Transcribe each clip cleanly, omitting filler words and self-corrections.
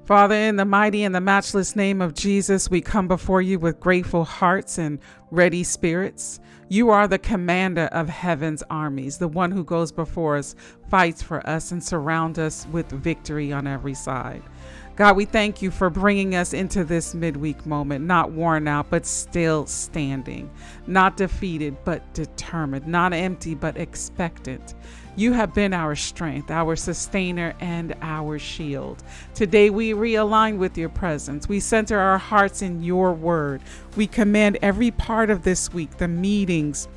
Father, in the mighty and the matchless name of Jesus, we come before you with grateful hearts and ready spirits. You are the commander of heaven's armies, the one who goes before us, fights for us, and surrounds us with victory on every side. God, we thank you for bringing us into this midweek moment, not worn out, but still standing, not defeated, but determined, not empty, but expectant. You have been our strength, our sustainer, and our shield. Today we realign with your presence. We center our hearts in your word. We command every part of this week, the meetings,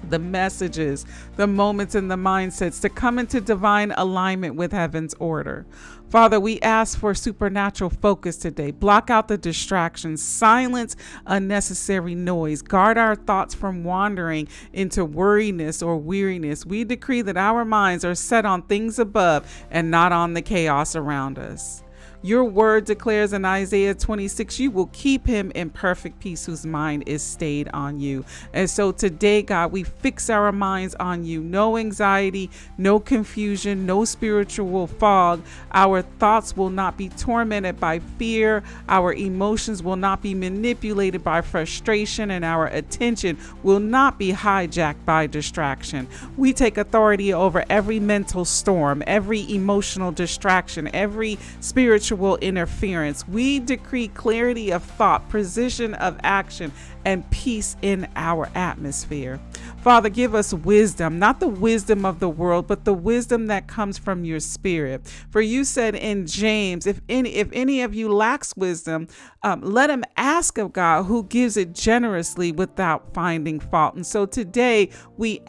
the messages, the moments, and the mindsets to come into divine alignment with heaven's order. Father, we ask for supernatural focus today. Block out the distractions, silence unnecessary noise, guard our thoughts from wandering into worriness or weariness. We decree that our minds are set on things above and not on the chaos around us. Your word declares in Isaiah 26, you will keep him in perfect peace whose mind is stayed on you. And so today, God, we fix our minds on you. No anxiety, no confusion, no spiritual fog. Our thoughts will not be tormented by fear. Our emotions will not be manipulated by frustration, and our attention will not be hijacked by distraction. We take authority over every mental storm, every emotional distraction, every spiritual interference. We decree clarity of thought, precision of action, and peace in our atmosphere. Father, give us wisdom, not the wisdom of the world, but the wisdom that comes from your spirit. For you said in James, if any of you lacks wisdom, let him ask of God, who gives it generously without finding fault. And so today we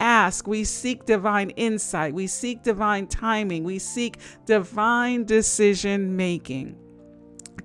seek divine insight, we seek divine timing, we seek divine decision making.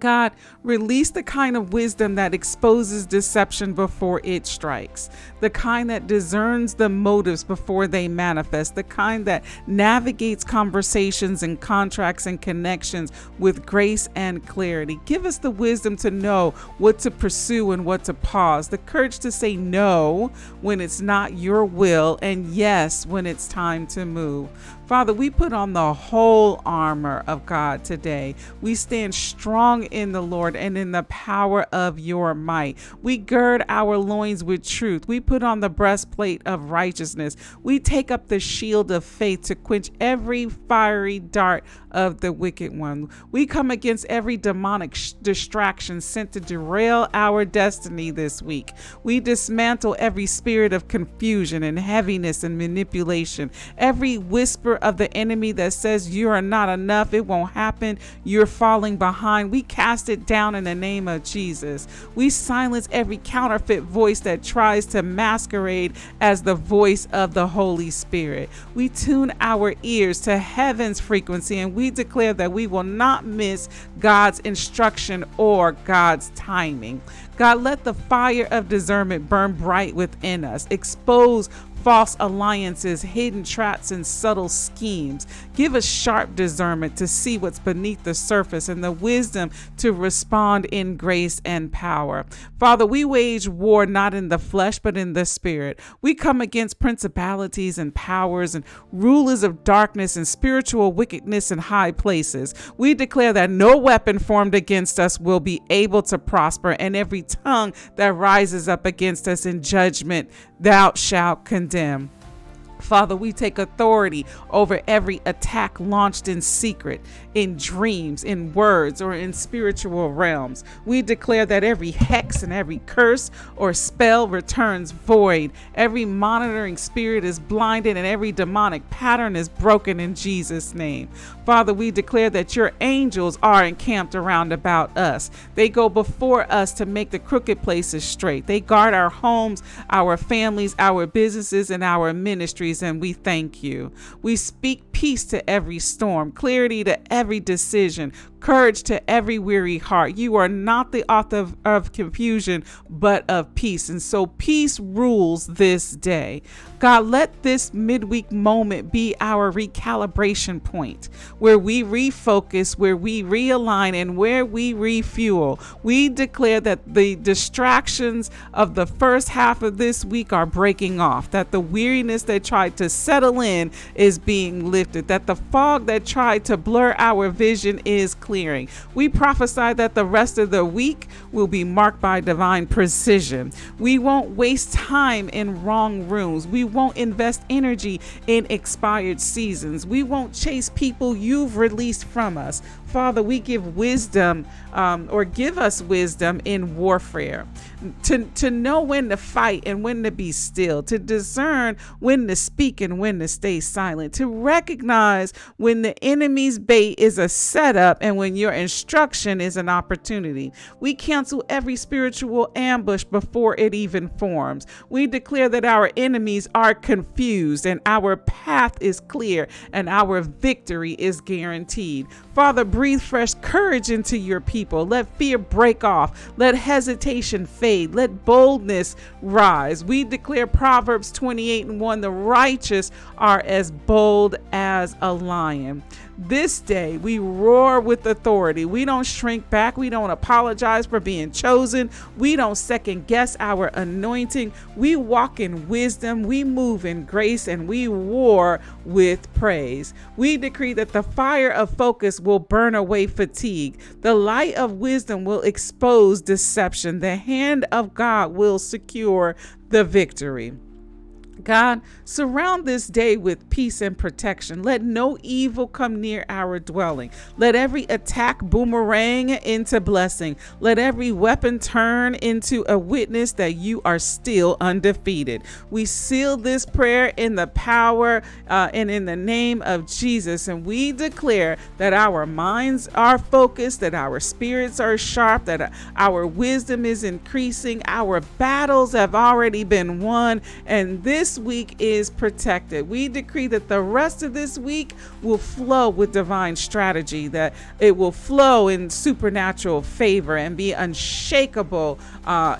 God, release the kind of wisdom that exposes deception before it strikes, the kind that discerns the motives before they manifest, the kind that navigates conversations and contracts and connections with grace and clarity. Give us the wisdom to know what to pursue and what to pause, the courage to say no when it's not your will and yes when it's time to move. Father, we put on the whole armor of God today. We stand strong in the Lord and in the power of your might. We gird our loins with truth. We put on the breastplate of righteousness. We take up the shield of faith to quench every fiery dart of the wicked one. We come against every demonic distraction sent to derail our destiny this week. We dismantle every spirit of confusion and heaviness and manipulation, every whisper of the enemy that says you are not enough, it won't happen, you're falling behind. We cast it down in the name of Jesus. We silence every counterfeit voice that tries to masquerade as the voice of the Holy Spirit. We tune our ears to heaven's frequency, and we declare that we will not miss God's instruction or God's timing. God, let the fire of discernment burn bright within us. Expose false alliances, hidden traps, and subtle schemes. Give us sharp discernment to see what's beneath the surface and the wisdom to respond in grace and power. Father, we wage war not in the flesh, but in the spirit. We come against principalities and powers and rulers of darkness and spiritual wickedness in high places. We declare that no weapon formed against us will be able to prosper, and every tongue that rises up against us in judgment, thou shalt condemn. Father, we take authority over every attack launched in secret, in dreams, in words, or in spiritual realms. We declare that every hex and every curse or spell returns void. Every monitoring spirit is blinded and every demonic pattern is broken in Jesus' name. Father, we declare that your angels are encamped around about us. They go before us to make the crooked places straight. They guard our homes, our families, our businesses, and our ministries, and we thank you. We speak peace to every storm, clarity to every decision, courage to every weary heart. You are not the author of confusion, but of peace. And so peace rules this day. God, let this midweek moment be our recalibration point, where we refocus, where we realign, and where we refuel. We declare that the distractions of the first half of this week are breaking off, that the weariness that tried to settle in is being lifted, that the fog that tried to blur our vision is clear. clearing. We prophesy that the rest of the week will be marked by divine precision. We won't waste time in wrong rooms. We won't invest energy in expired seasons. We won't chase people you've released from us. Father, we give wisdom, or give us wisdom in warfare, to know when to fight and when to be still, to discern when to speak and when to stay silent, to recognize when the enemy's bait is a setup and when your instruction is an opportunity. We cancel every spiritual ambush before it even forms. We declare that our enemies are confused and our path is clear and our victory is guaranteed. Father, breathe fresh courage into your people. Let fear break off. Let hesitation fade. Let boldness rise. We declare Proverbs 28:1, the righteous are as bold as a lion. This day we roar with authority. We don't shrink back. We don't apologize for being chosen. We don't second guess our anointing. We walk in wisdom. We move in grace, and we war with praise. We decree that the fire of focus will burn away fatigue. The light of wisdom will expose deception. The hand of God will secure the victory. God, surround this day with peace and protection. Let no evil come near our dwelling. Let every attack boomerang into blessing. Let every weapon turn into a witness that you are still undefeated. We seal this prayer in the power and in the name of Jesus. And we declare that our minds are focused, that our spirits are sharp, that our wisdom is increasing. Our battles have already been won, and this week is protected. We decree that the rest of this week will flow with divine strategy, that it will flow in supernatural favor and be unshakable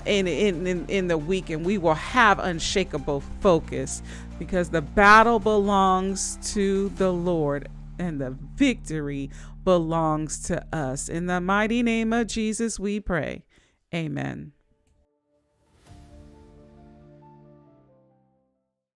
in the week, and we will have unshakable focus, because the battle belongs to the Lord and the victory belongs to us. In the mighty name of Jesus we pray. Amen.